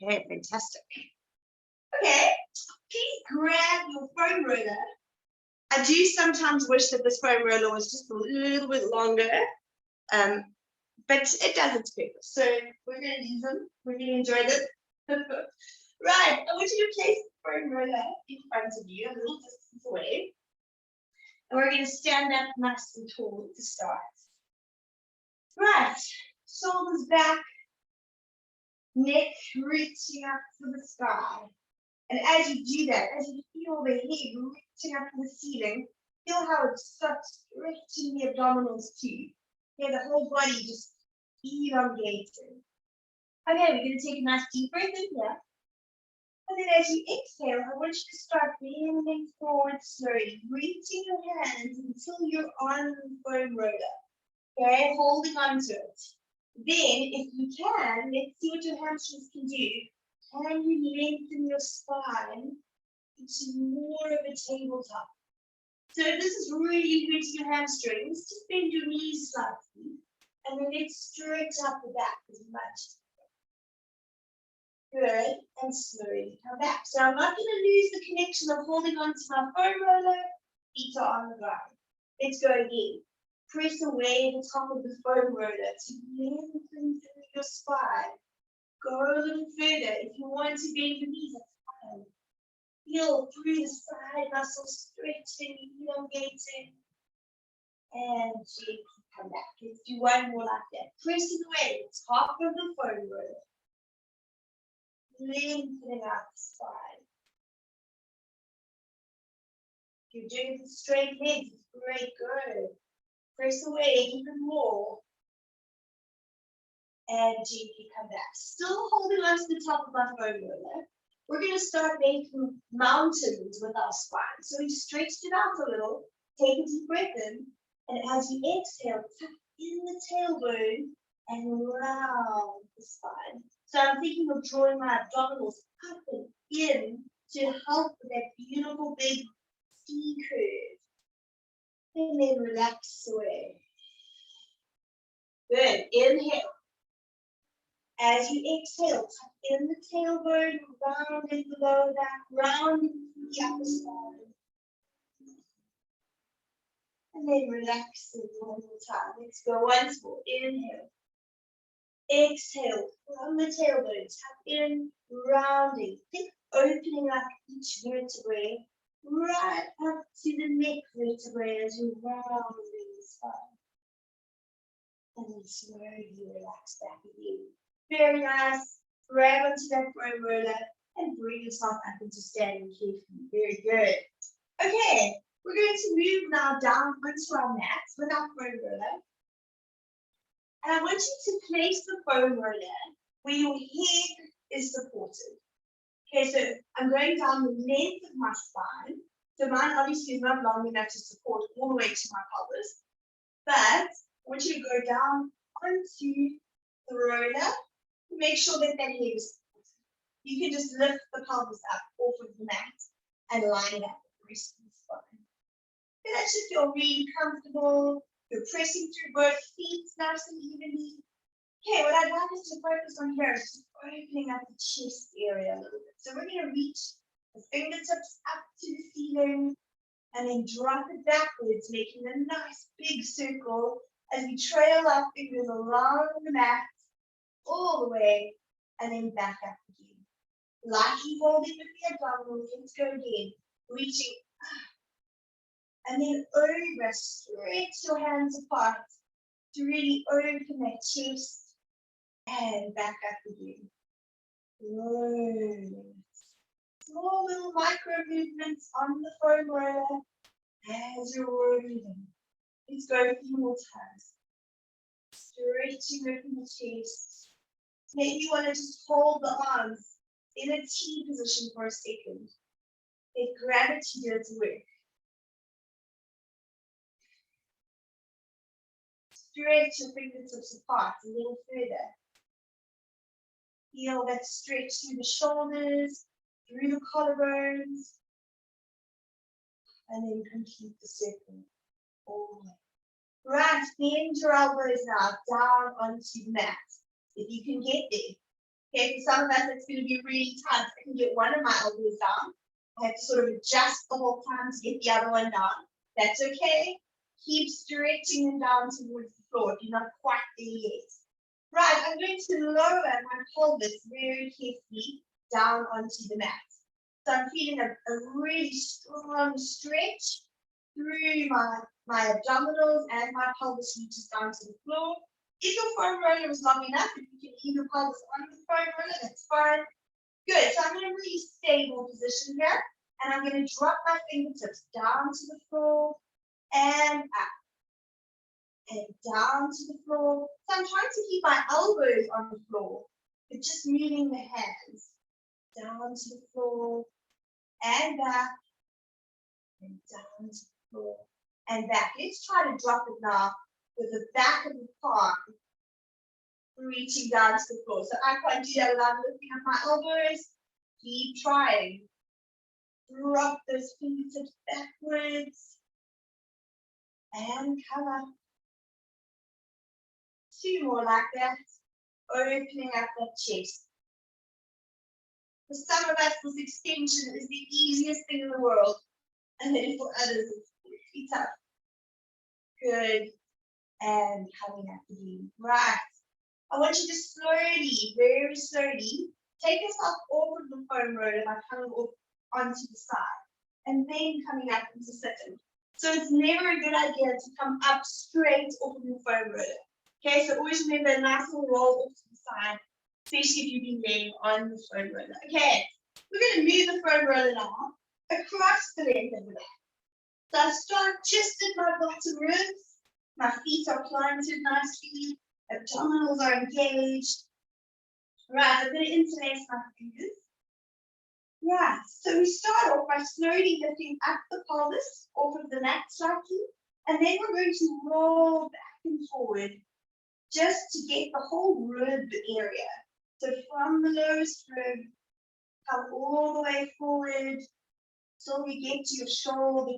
Okay, fantastic. Okay, please grab your foam roller. I do sometimes wish that this foam roller was just a little bit longer, but it does its purpose. So we're going to use them. We're going to enjoy this. Right, I want you to place the foam roller in front of you, a little distance away. And we're going to stand up nice and tall to start. Right, shoulders back, neck reaching up to the sky. And as you do that, as you feel the head reaching up to the ceiling, feel how it starts stretching the abdominals too. Okay, the whole body just elongating. Okay, we're going to take a nice deep breath in here. And then as you exhale, I want you to start bending forward slowly, reaching your hands until you're on the foam roller. Okay, holding on to it. Then, if you can, let's see what your hamstrings can do. Can you lengthen your spine into more of a tabletop? So if this is really hurting your hamstrings, just bend your knees slightly, and then let's stretch up the back as much. Good, and slowly come back. So I'm not going to lose the connection of holding on to my foam roller, feet are on the ground. Let's go again. Press away the top of the foam roller to lengthen through your spine. Go a little further. If you want to bend your knees, that's fine. Feel through the side muscles stretching, elongating, and gently come back. Let's do one more like that. Pressing away the top of the foam roller. Lengthening out the spine. If you're doing the straight legs, it's great. Good. Press away even more. And gently come back. Still holding on to the top of our foam roller. We're going to start making mountains with our spine. So we stretched it out a little. Take a deep breath in. And as you exhale, tuck in the tailbone and round the spine. So I'm thinking of drawing my abdominals up and in to help with that beautiful big C curve. And then relax away. Good. Inhale. As you exhale, tuck in the tailbone, rounding the lower back, rounding the upper spine. And then relax it one more time. Let's go once more. Inhale. Exhale from the tailbone, tuck in, rounding. Think opening up each vertebrae right up to the neck vertebrae as you round the spine. And then slowly relax back again. Very nice. Grab onto that foam roller and bring yourself up into standing carefully. Very good. Okay, we're going to move now down onto our mat with our foam roller. And I want you to place the foam roller where your head is supported. Okay, so I'm going down the length of my spine. So mine obviously is not long enough to support all the way to my pelvis. But I want you to go down onto the roller. Make sure that that head is supported. You can just lift the pelvis up off of the mat and line it up with the rest of the spine. And that should feel really comfortable. You're pressing through both feet nice and evenly. Okay, what I'd like us to focus on here is just opening up the chest area a little bit. So we're going to reach the fingertips up to the ceiling and then drop it backwards, making a nice big circle as we trail our fingers along the mat all the way and then back up again. Lightly holding with the abdominals. Let's go again. Reaching up. And then over, stretch your hands apart to really open that chest and back up again. Rolling. Small little micro movements on the foam roller as you're rolling. Let's go a few more times. Stretching open the chest. Maybe you want to just hold the arms in a T position for a second. Let gravity do its work. Stretch your fingertips apart a little further. Feel that stretch through the shoulders, through the collarbones, and then complete the circle all the way. Right, bend your elbows now down onto the mat. If you can get there, Okay, for some of us, it's going to be really tight. I can get one of my elbows down. I have to sort of adjust the whole time to get the other one down. That's okay. Keep stretching them down towards the floor if you're not quite there yet. Right, I'm going to lower my pelvis very carefully down onto the mat. So I'm feeling a really strong stretch through my abdominals and my pelvis reaches down to the floor. If your foam roller is long enough, if you can leave your pelvis on the foam roller, that's fine. Good, so I'm in a really stable position here, and I'm going to drop my fingertips down to the floor and up, and down to the floor. So I'm trying to keep my elbows on the floor, but just moving the hands down to the floor and back, and down to the floor and back. Let's try to drop it now with the back of the palm reaching down to the floor. So I can't do that without lifting up my elbows. Keep trying. Drop those fingertips backwards and come up. Two more like that. Opening up that chest. For some of us, this extension is the easiest thing in the world. And then for others, it's pretty tough. Good. And coming up again. Right. I want you to slowly, very slowly, take yourself off of the foam roller by coming off onto the side. And then coming up into sitting. So it's never a good idea to come up straight off of the foam roller. Okay, so always remember a nice little roll off to the side, especially if you've been laying on the foam roller. Okay, we're going to move the foam roller now across the length of the back. So I start just at my bottom ribs. My feet are planted nicely. Abdominals are engaged. Right, I'm going to interlace my fingers. Right, so we start off by slowly lifting up the pelvis off of the mat slightly, and then we're going to roll back and forward just to get the whole rib area. So from the lowest rib, come all the way forward till we get to your shoulder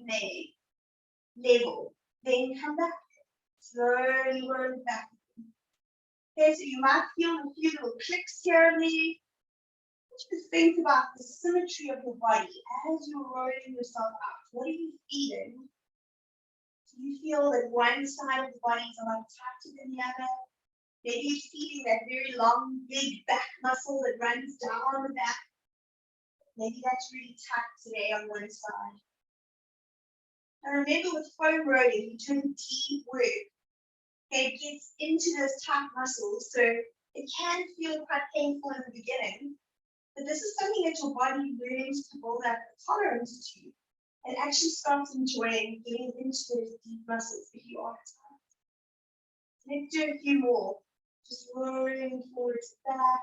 level. Then come back, slowly roll it back. Okay, so you might feel a few little clicks here and there. Just think about the symmetry of your body as you're rolling yourself out. What are you feeling? Do you feel that one side of the body is a lot tighter than the other? Maybe you're feeling that very long, big back muscle that runs down the back. Maybe that's really tight today on one side. And remember with foam rolling, you're doing deep work. Okay, it gets into those tight muscles, so it can feel quite painful in the beginning. But this is something that your body learns to build up a tolerance to, and actually starts enjoying getting into those deep muscles if you are tight. Let's do a few more. Just rolling forwards back.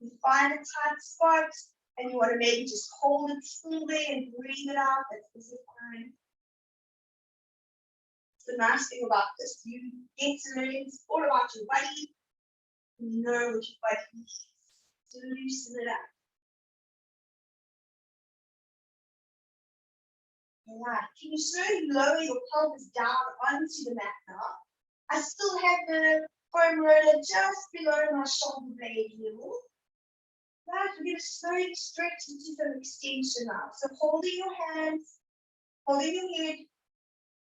You find a tight spot, and you want to maybe just hold it still there and breathe it out. That's fine. The nice thing about this, you get to learn all about your body. You know what your body needs to loosen it up. Alright, can you slowly lower your pelvis down onto the mat now? I still have the foam roller just below my shoulder blade level. Right, we're going to slowly stretch into some extension now. So holding your hands, holding your head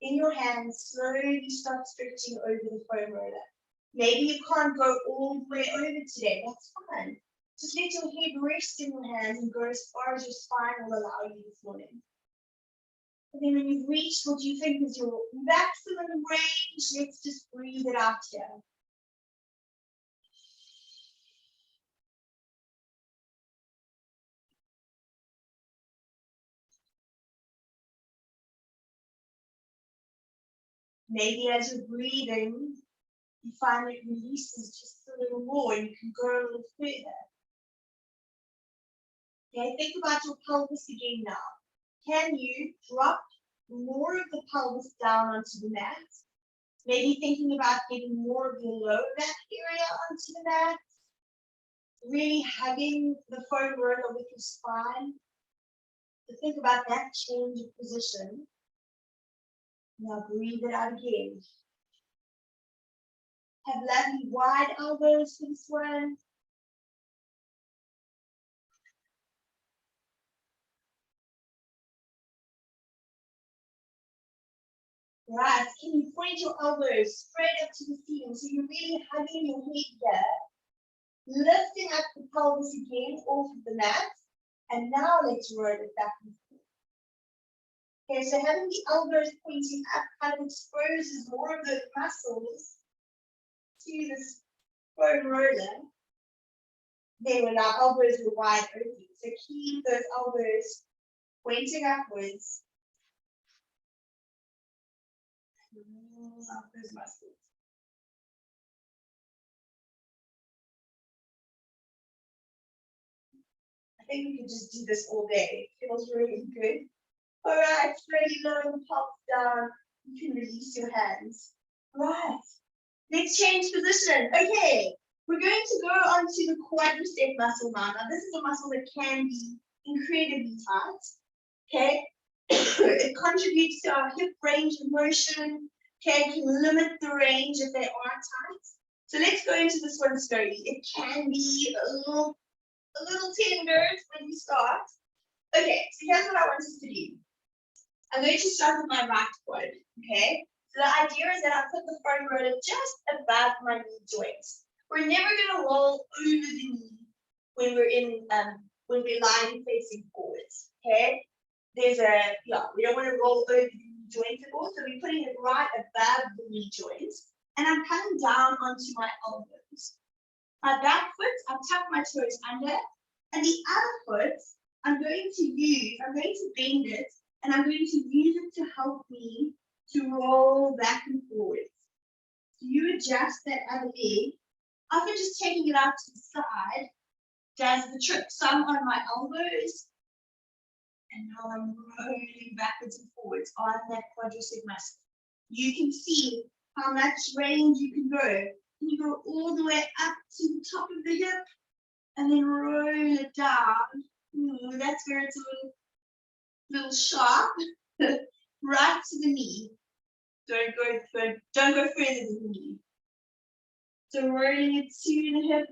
in your hands, slowly start stretching over the foam roller. Maybe you can't go all the way over today, that's fine. Just let your head rest in your hands and go as far as your spine will allow you this morning. And then when you've reached what you think is your maximum range, let's just breathe it out here. Maybe as you're breathing, you find it releases just a little more and you can go a little further. Okay, think about your pelvis again now. Can you drop more of the pelvis down onto the mat? Maybe thinking about getting more of the lower back area onto the mat. Really hugging the foam roller with your spine. So think about that change of position. Now breathe it out again. Have lovely wide elbows for this one. Right, can you point your elbows straight up to the ceiling so you're really hugging your head here, lifting up the pelvis again off of the mat, and now let's roll it back and forth. Okay, so having the elbows pointing up kind of exposes more of those muscles to this foam roller. Then when our elbows are wide open, so keep those elbows pointing upwards. Roll up those muscles. I think we could just do this all day. It feels really good. All right, really low the palms down. You can release your hands. Right, let's change position. Okay, we're going to go onto the quadricep muscle now. Now, this is a muscle that can be incredibly tight. Okay, it contributes to our hip range of motion. Okay, it can limit the range if they are tight. So let's go into this one slowly. It can be a little tender when you start. Okay, so here's what I want us to do. I'm going to start with my right foot, okay? So the idea is that I put the front roller just above my knee joints. We're never going to roll over the knee when we're lying facing forwards, okay? We don't want to roll over the knee joints at all, so we're putting it right above the knee joints, and I'm coming down onto my elbows. My back foot, I'll tuck my toes under, and the other foot, I'm going to bend it, and I'm going to use it to help me to roll back and forwards. So you adjust that other leg, often just taking it out to the side does the trick. So I'm on my elbows, and now I'm rolling backwards and forwards on that quadricep muscle. You can see how much range you can go. You go all the way up to the top of the hip, and then roll it down. Ooh, that's where it's a little sharp. Right to the knee. Don't go further than the knee. So rolling it to the hip.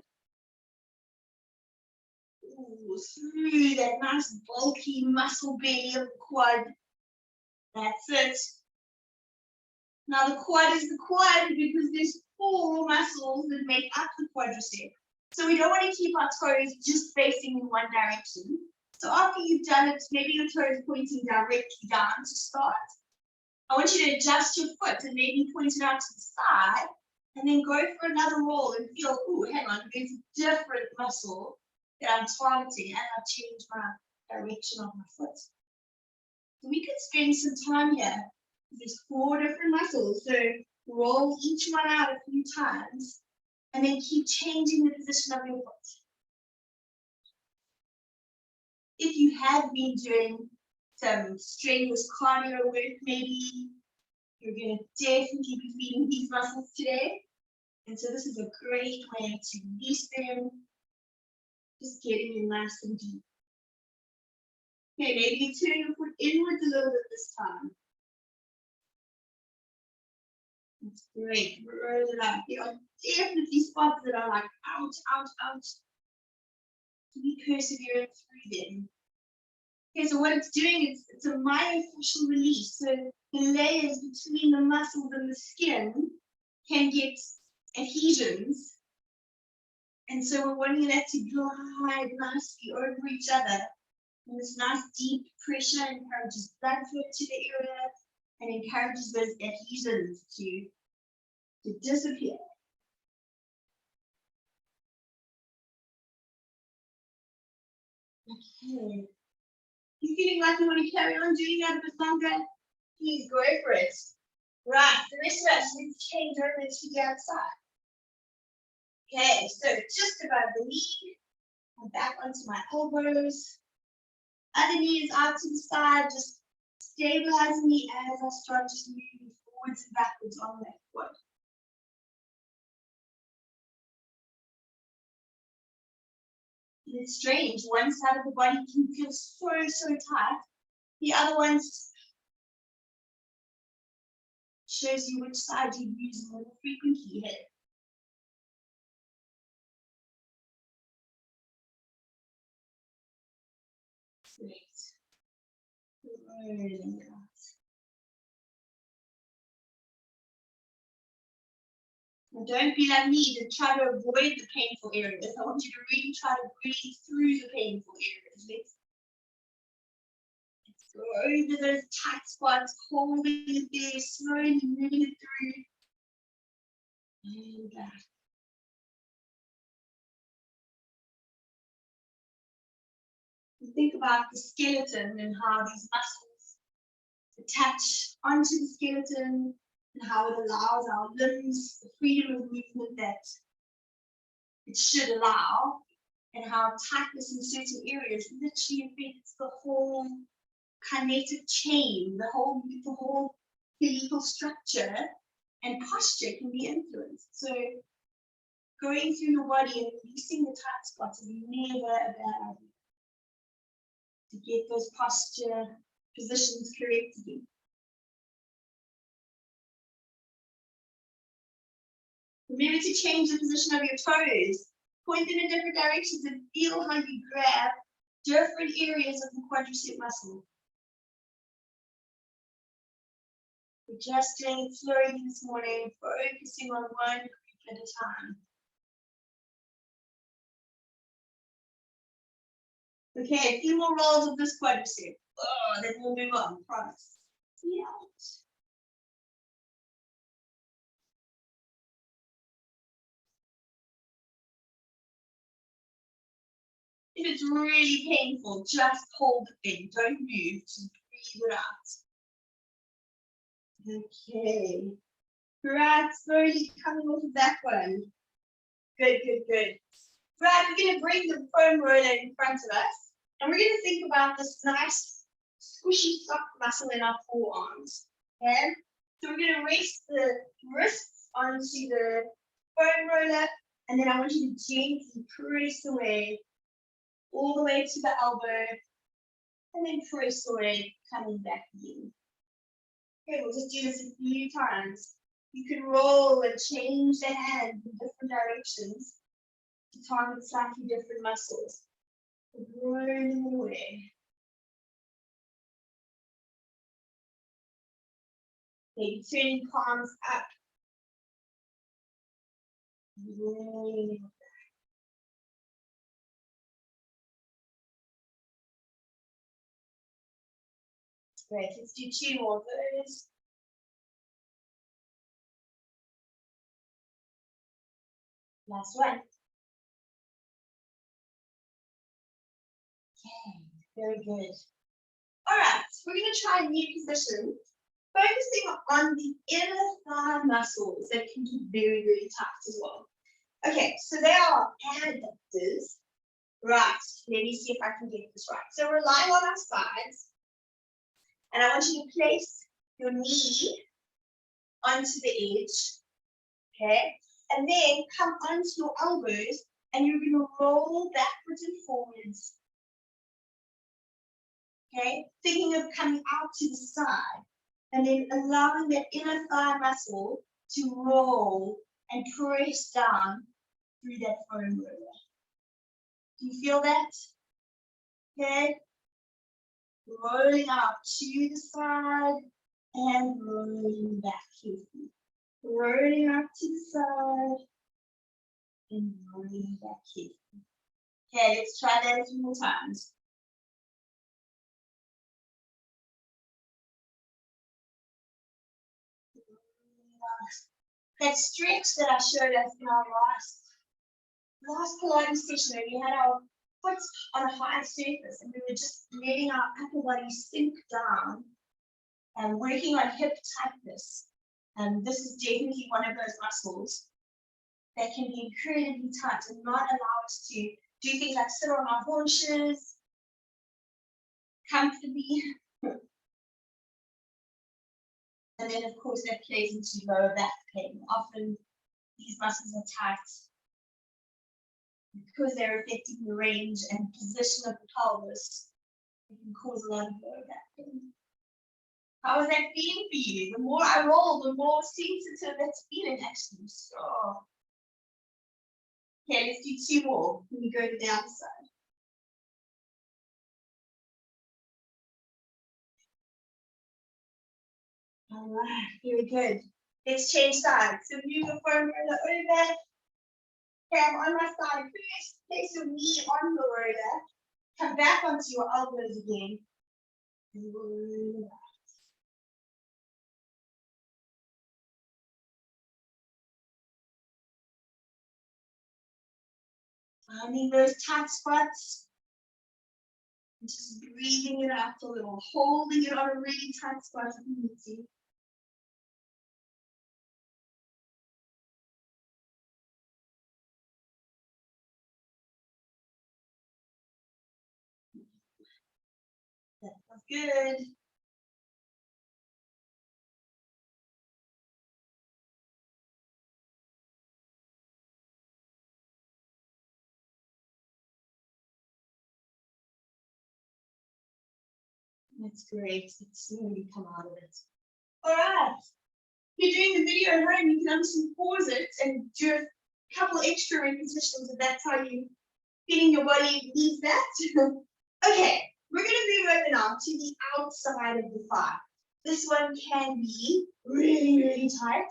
Ooh, through that nice bulky muscle belly of the quad. That's it. Now the quad is the quad because there's 4 muscles that make up the quadricep. So we don't want to keep our toes just facing in one direction. So after you've done it, maybe your toes pointing directly down to start. I want you to adjust your foot and maybe point it out to the side, and then go for another roll and feel, ooh, hang on, there's a different muscle that I'm targeting, and I'll change my direction of my foot. So we could spend some time here. There's 4 different muscles, so roll each one out a few times, and then keep changing the position of your foot. If you have been doing some strenuous cardio work, maybe you're going to definitely be feeding these muscles today. And so this is a great way to release them, just getting in nice and deep. Okay, maybe you turn your foot inwards a little bit this time. That's great. Roll it up. There are definitely spots that are like, ouch, ouch, ouch. Be perseverant through them. Okay, so what it's doing is it's a myofascial release. So the layers between the muscles and the skin can get adhesions. And so we're wanting that to glide nicely over each other. And this nice deep pressure encourages blood flow to the area and encourages those adhesions to disappear. Okay. You feeling like you want to carry on doing that a bit longer? Please go for it. Right, the rest of us, let's change over to the outside. Okay, so just above the knee, I'm back onto my elbows. Other knee is out to the side, just stabilizing me as I start just moving forwards and backwards on that foot. And it's strange, one side of the body can feel so tight. The other one shows you which side you use more frequently here. Great. Rolling out. And don't be like me to try to avoid the painful areas. I want you to really try to breathe through the painful areas. Let's go over those tight spots, holding it there, slowly moving it through. And back. Think about the skeleton and how these muscles attach onto the skeleton and how it allows our limbs the freedom of movement that it should allow, and how tightness in certain areas literally affects the whole kinetic chain, the whole skeletal structure, and posture can be influenced. So going through your body and releasing the tight spots is never a bad idea to get those posture positions correctly. Remember to change the position of your toes. Point them in different directions and feel how you grab different areas of the quadricep muscle. We're just doing it slowly this morning, focusing on one group at a time. Okay, a few more rolls of this quadricep. Oh, then we'll move on, promise. Yeah. If it's really painful, just hold the thing. Don't move. Just breathe it out. Okay. Right, slowly coming off of that one. Good, good, good. Right, we're going to bring the foam roller in front of us. And we're going to think about this nice, squishy, soft muscle in our forearms. Okay? So we're going to rest the wrists onto the foam roller. And then I want you to gently press away all the way to the elbow, and then press away, coming back in. Okay, we'll just do this a few times. You can roll and change the hand in different directions to target slightly different muscles. Rolling away. Okay, turning palms up. Rolling away. Great, let's do 2 more of those. Last one. Okay, very good. All right, we're going to try a new position, focusing on the inner thigh muscles that can be very, very tight as well. Okay, so they are adductors. Right, let me see if I can get this right. So we're lying on our sides, and I want you to place your knee onto the edge, okay? And then come onto your elbows, and you're going to roll backwards and forwards, okay? Thinking of coming out to the side, and then allowing that inner thigh muscle to roll and press down through that foam roller. Do you feel that? Okay. Rolling out to the side and rolling back here. Rolling out to the side and rolling back here. Okay, let's try that a few more times. That stretch that I showed us in our last Pilates session, where we had our foot on a high surface and we were just letting our upper body sink down and working on hip tightness. And this is definitely one of those muscles that can be incredibly tight and not allow us to do things like sit on our haunches comfortably. And then, of course, that plays into lower back pain. Often these muscles are tight because they're affecting the range and position of the pelvis. It can cause a lot of lower back pain. How is that feeling for you? The more I roll, the more sensitive that's feeling actually. So, okay, let's do 2 more. Let me go to the other side. All right, very good. Let's change sides. So move the foam roller over. Okay, I'm on my side first. Place your knee on the roller. Come back onto your elbows again. And roll. Finding those tight spots. And just breathing it out a little. Holding it on a really tight spot if you need to. That feels good. That's great. It's really come out of it. All right. If you're doing the video at home, you can obviously pause it and do a couple extra repetitions if that's how you feeling your body needs that. Okay, we're going to move over now to the outside of the thigh. This one can be really, really tight.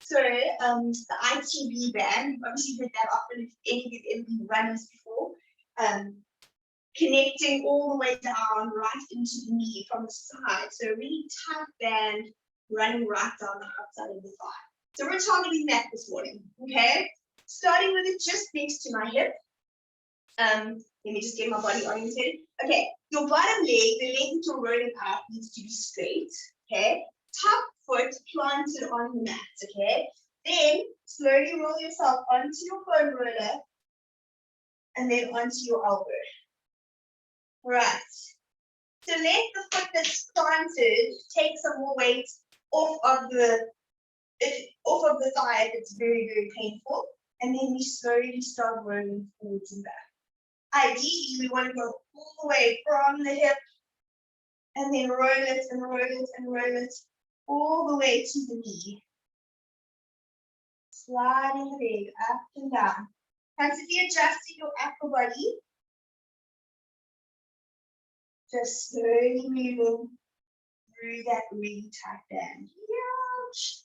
So the ITB band, you've obviously heard that often if any of you've ever been runners before. Connecting all the way down right into the knee from the side. So a really tight band running right down the outside of the thigh. So we're targeting that this morning, okay? Starting with it just next to my hip. Let me just get my body oriented. Okay, your bottom leg, the leg that you're rolling out needs to be straight, okay? Top foot planted on the mat, okay? Then slowly roll yourself onto your foam roller and then onto your elbow. Right. So let the foot that's planted take some more weight off of the thigh if it's very, very painful. And then we slowly start rolling forwards and back. Ideally, we want to go all the way from the hip and then roll it and roll it and roll it all the way to the knee. Sliding the leg up and down. Constantly adjusting your upper body. Just slowly moving through that really tight band. Ouch.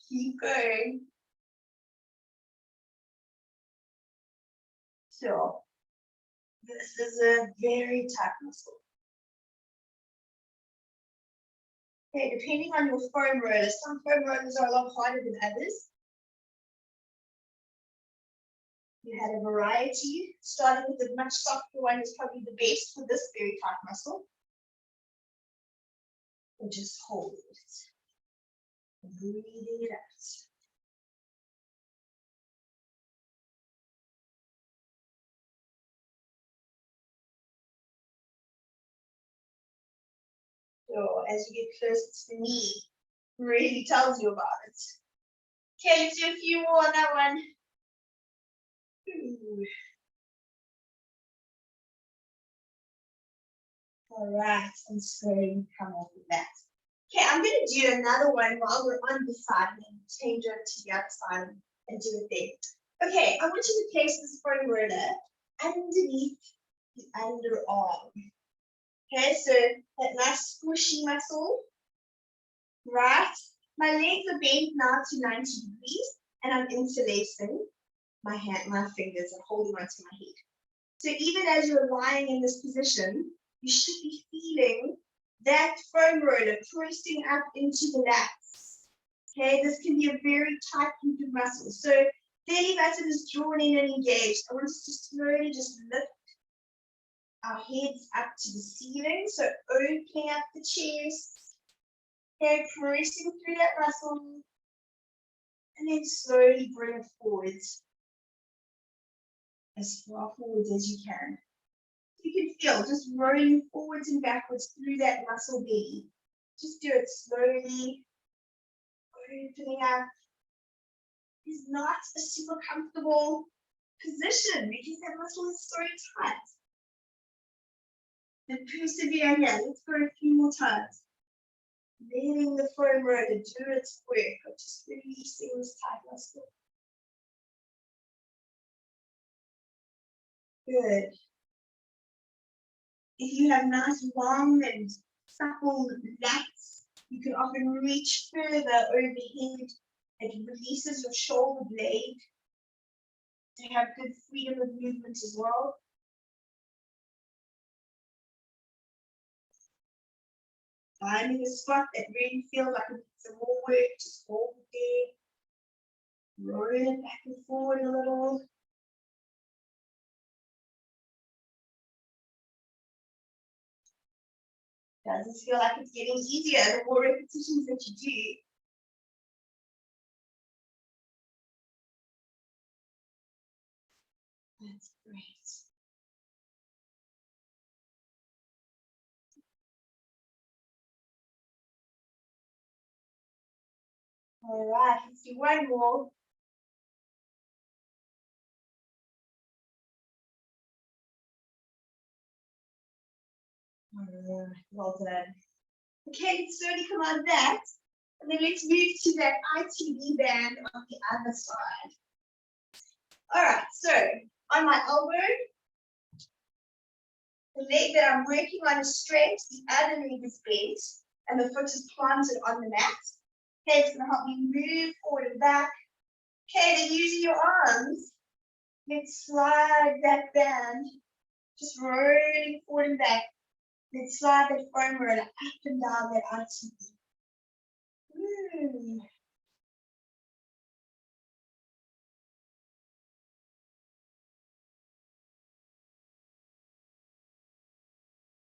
Keep going. So, this is a very tight muscle. Okay, depending on your foam rollers, some foam rollers are a lot harder than others. You had a variety. Starting with a much softer one is probably the best for this very tight muscle. And just hold it. Breathing it out. So as you get closer to the knee, really tells you about it. Okay, let's do a few more on that one. All right, and slowly come off of that. Okay, I'm going to do another one while we're on the side and then change over to the other side and do it there. Okay, I want you to place this foam roller underneath the underarm. Okay, so that nice squishy muscle, right? My legs are bent now to 90 degrees and I'm interlacing my fingers and holding onto my head. So even as you're lying in this position, you should be feeling that foam roller pressing up into the lats. Okay, this can be a very tight group of muscles. So belly button is drawn in and engaged. I want us to slowly just lift our heads up to the ceiling. So opening up the chest. Okay, pressing through that muscle. And then slowly bring it forwards. As far forwards as you can. You can feel just rolling forwards and backwards through that muscle belly. Just do it slowly. Opening up. It's not a super comfortable position because that muscle is so tight. And persevere here. Let's go a few more times. Letting the foam roller do its work of just releasing this tight muscle. Good. If you have nice long and supple lats. You can often reach further overhead. It releases your shoulder blade to have good freedom of movement as well. Finding a spot that really feels like it needs some more work, just hold it there. Roll it back and forward a little. Doesn't feel like it's getting easier the more repetitions that you do. That's great. All right, let's do one more. Well done. Okay, let's slowly come on that. And then let's move to that ITB band on the other side. All right, so on my elbow, the leg that I'm working on is straight, the other leg is bent, and the foot is planted on the mat. Okay, it's gonna help me move forward and back. Okay, then using your arms, let's slide that band, just rolling forward and back. Let's slide that foam roller up and down that ITB.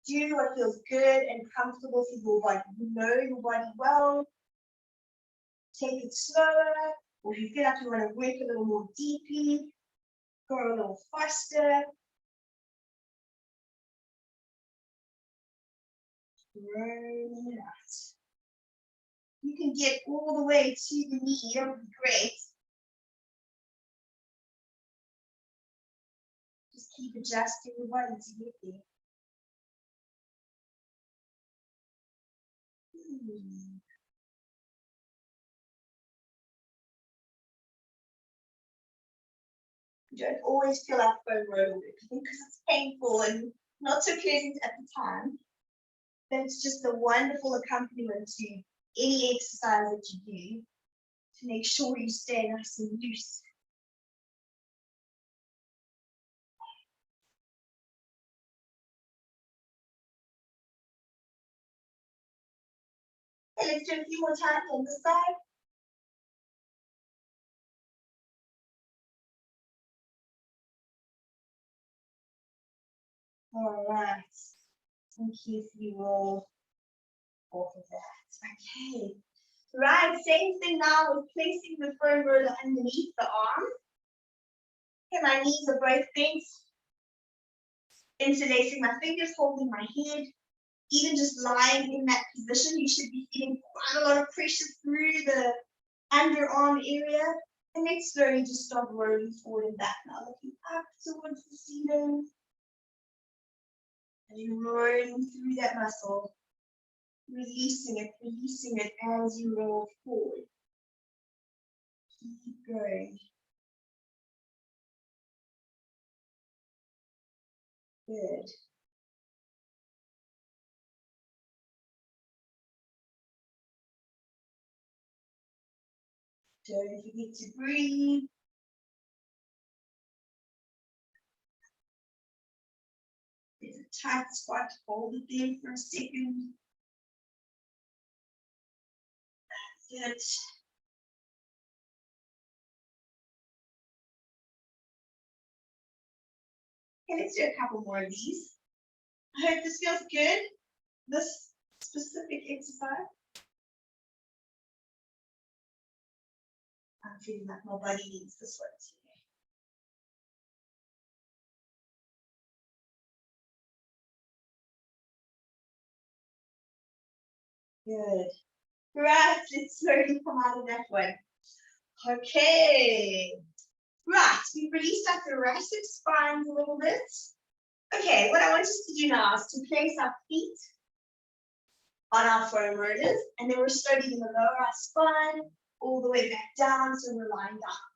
Do what feels good and comfortable for your body. You know your body well. Take it slower, or if you feel like you want to work a little more deeply, go a little faster. Rolling it out. You can get all the way to the knee, that would be great. Just keep adjusting your body to get there. You don't always feel like foam roller work because it's painful and not so pleasant at the time. But it's just a wonderful accompaniment to any exercise that you do to make sure you stay nice and loose. Okay, let's do a few more times on this side. All right. And keep you roll off of that. Okay. Right, same thing now with placing the foam roller underneath the arm. Okay, my knees are both bent. Interlacing my fingers, holding my head. Even just lying in that position, you should be feeling quite a lot of pressure through the underarm area. And let's slowly just start rolling forward and back now, looking up towards the ceiling. And you're rolling through that muscle, releasing it as you roll forward. Keep going. Good. Don't forget to breathe. There's a tight spot, hold it there for a second. That's it. Okay, let's do a couple more of these. I hope this feels good, this specific exercise. I'm feeling like my body needs this one today. Good. Right, let's slowly come out of that one. Okay. Right, we've released our thoracic spines a little bit. Okay, what I want us to do now is to place our feet on our foam rollers, and then we're slowly going to lower our spine all the way back down, so we're lying down.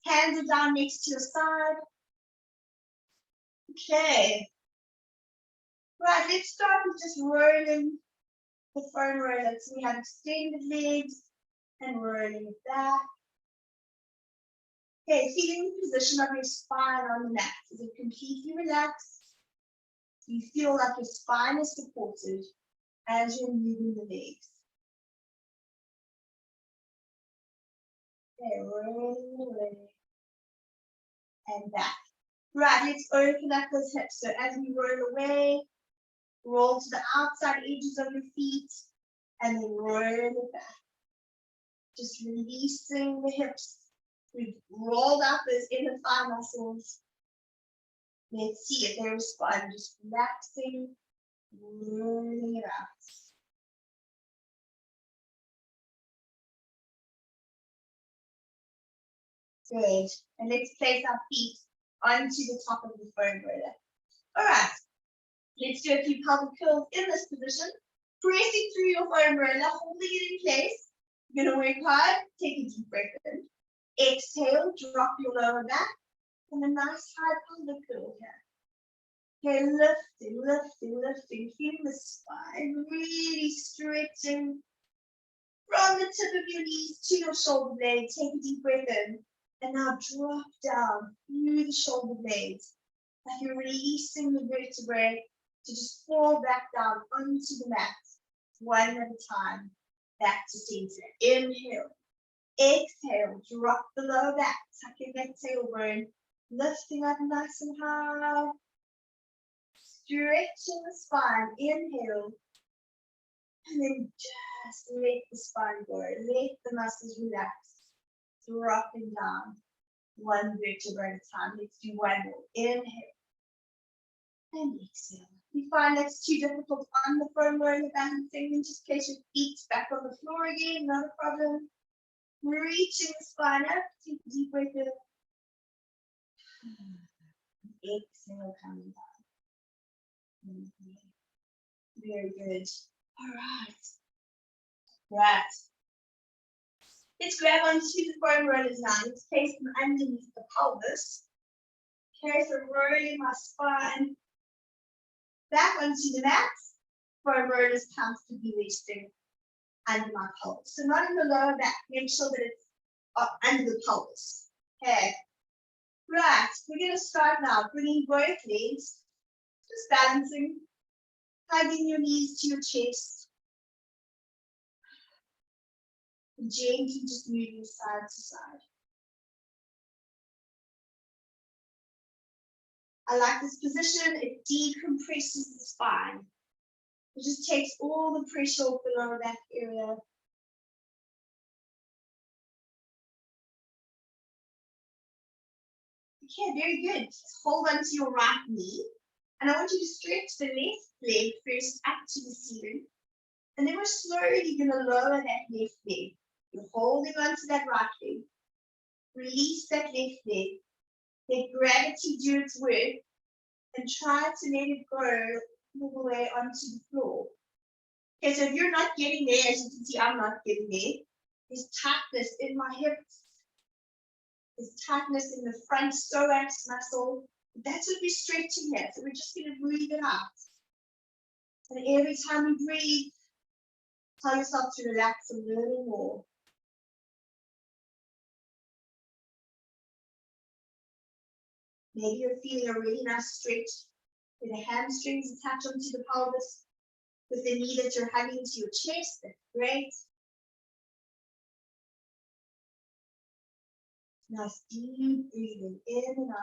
Hands are down next to your side. Okay. Right, let's start with just rolling the foam roller. So we have extended legs and rolling it back. Okay, feeling the position of your spine on the mat. Is it completely relaxed? You feel like your spine is supported as you're moving the legs. Okay, rolling away and back. Right, let's open up those hips. So as we roll away, roll to the outside edges of your feet and then roll it back. Just releasing the hips. We've rolled up those inner thigh muscles. Let's see if they respond. Just relaxing, rolling it out. Good. And let's place our feet onto the top of the foam roller. All right. Let's do a few pelvic curls in this position. Pressing through your foam roller, holding it in place. You're going to work hard. Take a deep breath in. Exhale, drop your lower back. And a nice high pelvic curl here. Okay, lifting, lifting, lifting. Feeling the spine really stretching. From the tip of your knees to your shoulder blades. Take a deep breath in. And now drop down through the shoulder blades. Like you're releasing the vertebrae to just fall back down onto the mat. One at a time. Back to center. Inhale. Exhale. Drop the lower back. Tucking that tailbone. Lifting up nice and high. Stretching the spine. Inhale. And then just let the spine go. Let the muscles relax. Dropping down. One vertebra at a time. Let's do one more. Inhale. And exhale. If you find that's too difficult on the foam roller balancing, then just place your feet back on the floor again. Not a problem. Reaching the spine up. Take a deep breath in. Exhale, coming down. Very good. All right. Right. Let's grab onto the foam rollers now. Let's place them underneath the pelvis. Okay, so rolling my spine back onto the mat. Foam rollers comfortably resting under my pelvis. So not in the lower back. Make sure that it's under the pelvis. Okay. Right. We're going to start now. Bringing both legs. Just balancing. Hugging your knees to your chest. And gently just moving side to side. I like this position. It decompresses the spine. It just takes all the pressure off the lower back area. Okay, very good. Just hold onto your right knee. And I want you to stretch the left leg first up to the ceiling. And then we're slowly going to lower that left leg. You're holding onto that right leg. Release that left leg. Let gravity do its work. And try to let it go all the way onto the floor. Okay, so if you're not getting there, as you can see, I'm not getting there. There's tightness in my hips. There's tightness in the front psoas muscle. That's what we're stretching here. So we're just going to breathe it out. And every time we breathe, tell yourself to relax a little more. Maybe you're feeling a really nice stretch with the hamstrings attached onto the pelvis, with the knee that you're hugging to your chest. That's great. Nice deep breathing in and out.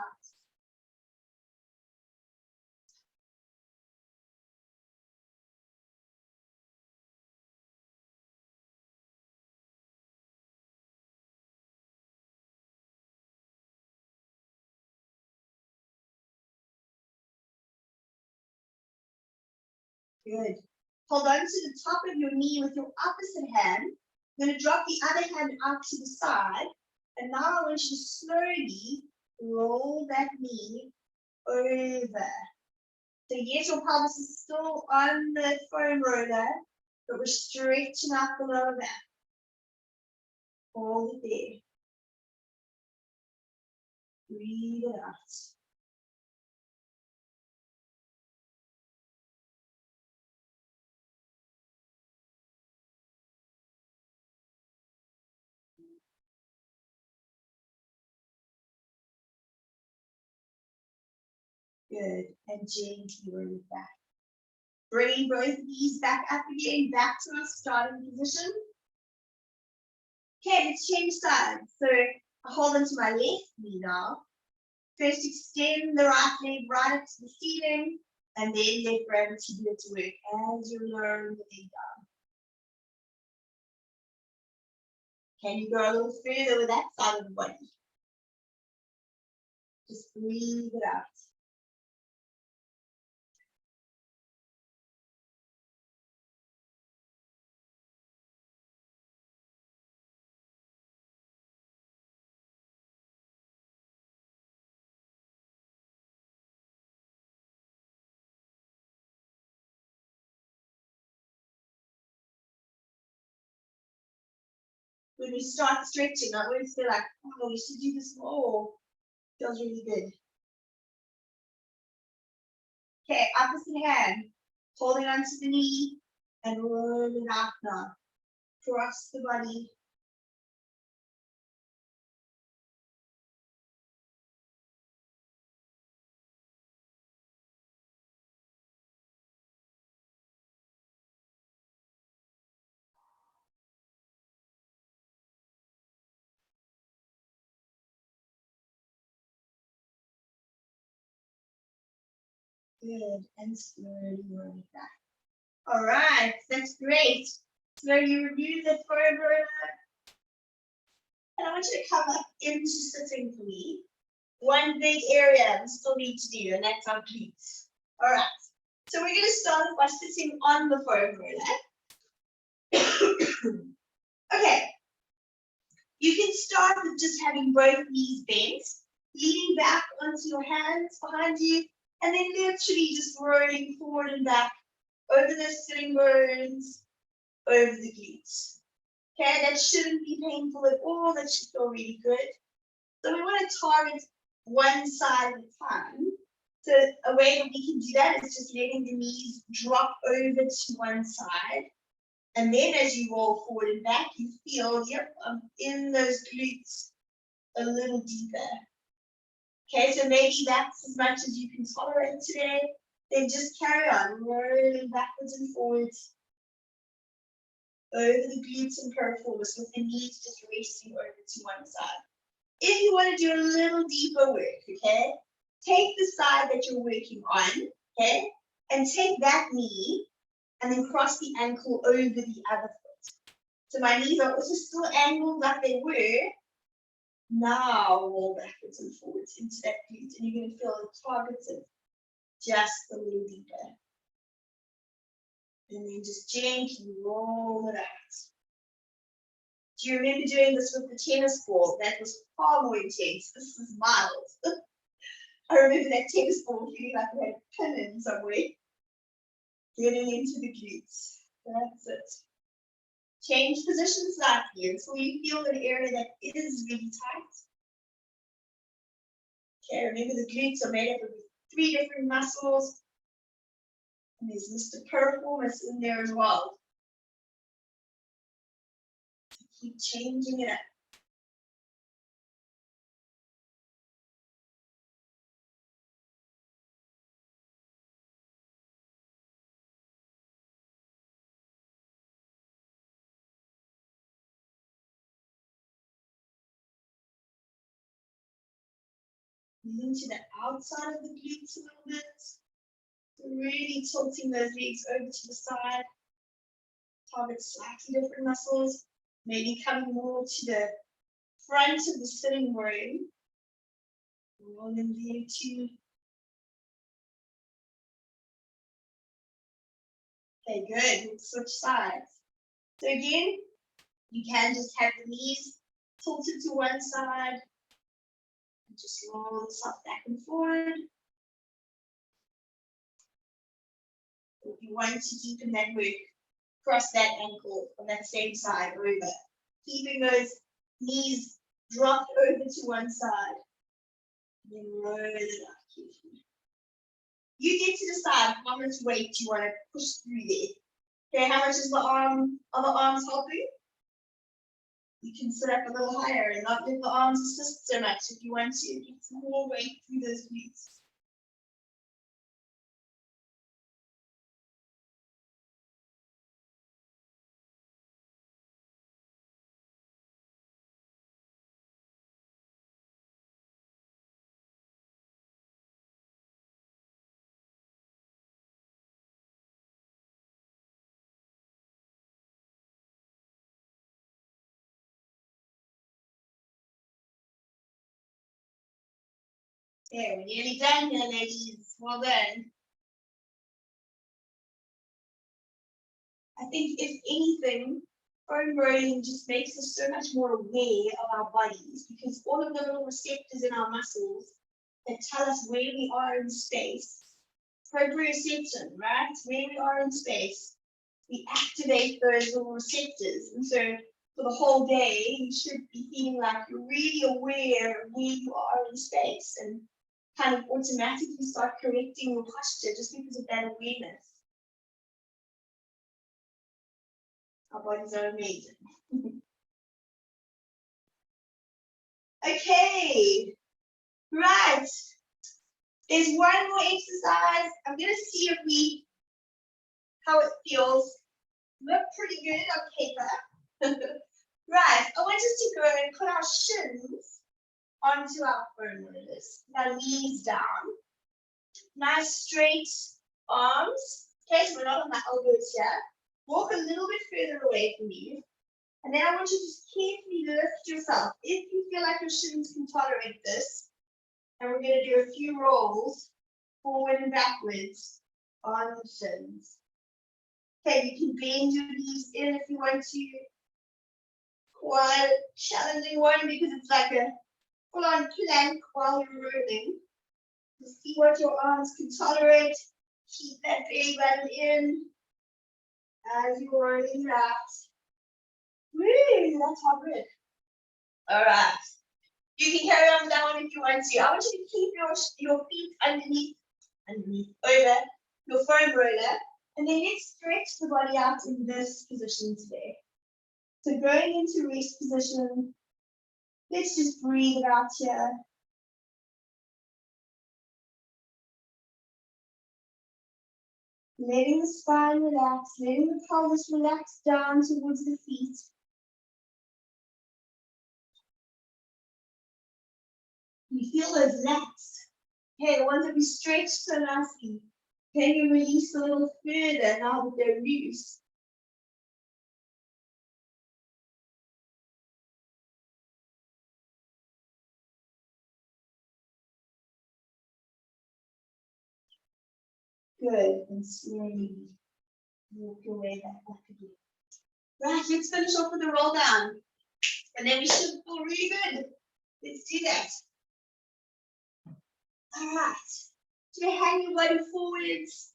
Good. Hold on to the top of your knee with your opposite hand. You're going to drop the other hand out to the side. And now I want you to slowly roll that knee over. So yes, your pelvis is still on the foam roller, but we're stretching out the lower back. Hold it there. Breathe it out. Good. And gently roll it back. Bringing both knees back up again, back to our starting position. Okay, let's change sides. So I hold onto my left knee now. First extend the right leg right up to the ceiling, and then let gravity do its work as you lower the leg down. Can you go a little further with that side of the body? Just breathe it out. When we start stretching, I always feel like, oh, we should do this more. Feels really good. Okay, opposite hand, holding onto the knee and rolling out now. Cross the body. Good, and slowly roll it back. All right, that's great. So you remove the forearm roller, and I want you to come up into sitting for me. One big area we still need to do, and that's our glutes. All right, so we're going to start by sitting on the forearm roller. Okay, you can start with just having both knees bent, leaning back onto your hands behind you, and then literally just rolling forward and back over the sitting bones, over the glutes. Okay, that shouldn't be painful at all. That should feel really good. So we want to target one side at a time. So a way that we can do that is just letting the knees drop over to one side. And then as you roll forward and back, you feel, yep, I'm in those glutes a little deeper. Okay, so maybe that's as much as you can tolerate today. Then just carry on, rolling backwards and forwards over the glutes and piriformis with the knees just resting over to one side. If you want to do a little deeper work, okay, take the side that you're working on, okay, and take that knee and then cross the ankle over the other foot. So my knees are also still angled like they were. Now roll backwards and forwards into that glute, and you're going to feel it targeted just a little deeper. And then just gently roll it out. Do you remember doing this with the tennis ball? That was far more intense. This is mild. I remember that tennis ball feeling like it had a pin in somewhere. Getting into the glutes. That's it. Change position slightly until you feel an area that is really tight. Okay, remember the glutes are made up of 3 different muscles. And there's Mr. Piriformis in there as well. Keep changing it up. Into the outside of the glutes a little bit. Really tilting those legs over to the side. Target slightly different muscles. Maybe coming more to the front of the sitting bone. Rolling there too. Okay, good. We'll switch sides. So again, you can just have the knees tilted to one side. And just roll yourself back and forward. If you want to deepen that work, cross that ankle on that same side over. Keeping those knees dropped over to one side. And then roll it up carefully. You get to decide how much weight you want to push through there. Okay, how much is the other arms helping? You can sit up a little higher and not let the arms assist so much if you want to get some more weight through those glutes. Okay, we're nearly done here, ladies. Well done. I think if anything, foam rolling just makes us so much more aware of our bodies because all of the little receptors in our muscles that tell us where we are in space, proprioception, right? Where we are in space, we activate those little receptors. And so for the whole day, you should be feeling like you're really aware of where you are in space and kind of automatically start correcting your posture just because of that awareness. Our bodies are amazing. Okay, right. There's one more exercise. I'm gonna see if how it feels. Look pretty good on paper. Right, I want us to go and put our shins onto our foam rollers. Our knees down. Nice straight arms. Okay, so we're not on my elbows here. Walk a little bit further away from you. And then I want you to just carefully lift yourself. If you feel like your shins can tolerate this, and we're going to do a few rolls forward and backwards on the shins. Okay, you can bend your knees in if you want to. Quite a challenging one because it's like a full-on plank while you're rolling. Just see what your arms can tolerate. Keep that belly button in as you're rolling it out. Woo, that's how good. All right. You can carry on with that one if you want to. I want you to keep your feet underneath, over your foam roller. And then let's stretch the body out in this position today. So going into rest position, let's just breathe it out here. Letting the spine relax, letting the pelvis relax down towards the feet. You feel those lats. Okay, the ones that we stretch so nicely. Can you release a little further now that they're loose? Good, and slowly walk your way back again. Right, let's finish off with a roll down. And then we should feel really good. Let's do that. All right. So hang your body forwards.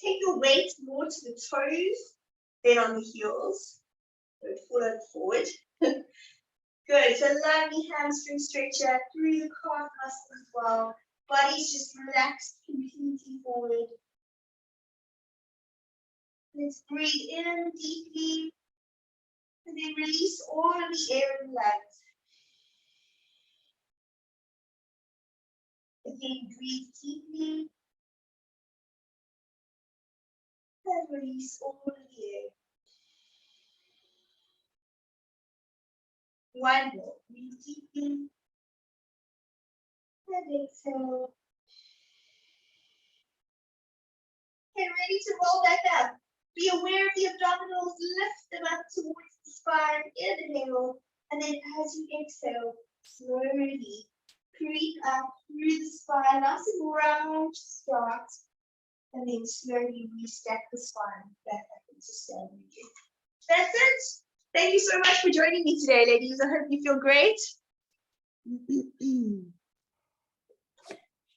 Take your weight more to the toes than on the heels. So forward. Good. So lovely hamstring stretcher through the calf muscle as well. Body's just relaxed completely forward. Let's breathe in deeply. And then release all of the air in the legs. Again, breathe deeply. And release all of the air. One more. Breathe deeply. And exhale. Okay, ready to roll back up. Be aware of the abdominals. Lift them up towards the spine. Inhale. And then as you exhale, slowly creep up through the spine. Nice and round start. And then slowly restack the spine back up into standing again. That's it. Thank you so much for joining me today, ladies. I hope you feel great.